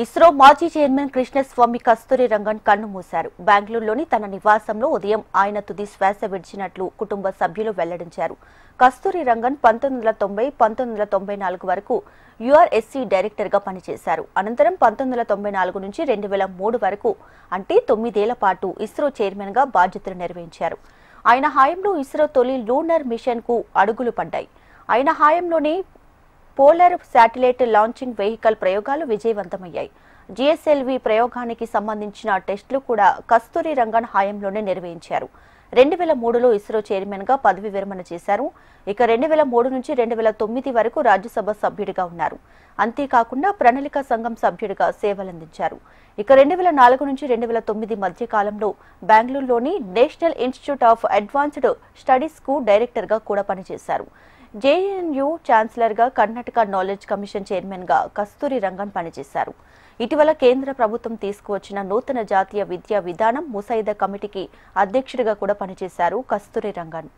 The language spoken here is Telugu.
ఇస్రో మాజీ చైర్మన్ కృష్ణస్వామి కస్తూరి రంగన్ కన్ను మూశారు. బెంగళూరులోని తన నివాసంలో ఉదయం ఆయన తుది శ్వాస విడిచినట్లు కుటుంబ సభ్యులు వెల్లడించారు. కస్తూరి రంగన్ 1990-1994 వరకు యుఆర్ఎస్సీ డైరెక్టర్ గా పనిచేశారు. అనంతరం 1994 నుంచి 2003 వరకు అంటే 9 ఏళ్ల పాటు ఇస్రో చైర్మన్ గా బాధ్యతలు నిర్వహించారు. ఆయన హయాంలో ఇస్రో తొలి లూనర్ మిషన్ కు అడుగులు పడ్డాయి. ఆయన హయాంలోనే పోలార్ శాటిలైట్ లాంచింగ్ వెహికల్ ప్రయోగాలు విజయవంతమయ్యాయి. జిఎస్ఎల్వి ప్రయోగానికి సంబంధించిన టెస్టులు కూడా కస్తూరి రంగన్ హయాంలోనే నిర్వహించారు. 2003లో ఇస్రో చైర్మన్ గా పదవి విరమణ చేశారు. ఇక 2003 నుంచి 2009 వరకు రాజ్యసభ సభ్యుడిగా ఉన్నారు. అంతేకాకుండా ప్రణాళిక సంఘం సభ్యుడిగా సేవలందించారు. ఇక 2004 నుంచి 2009 మధ్య కాలంలో బెంగళూరులోని national institute of advanced studies కు డైరెక్టర్ గా కూడా పనిచేశారు. జేఎన్యూ ఛాన్సలర్ గా, కర్ణాటక నాలెడ్జ్ కమిషన్ చైర్మన్ గా కస్తూరి రంగన్ పనిచేశారు. ఇటీవల కేంద్ర ప్రభుత్వం తీసుకువచ్చిన నూతన జాతీయ విద్యా విధానం ముసాయిదా కమిటీకి అధ్యక్షుడిగా కూడా పనిచేశారు కస్తూరి రంగన్.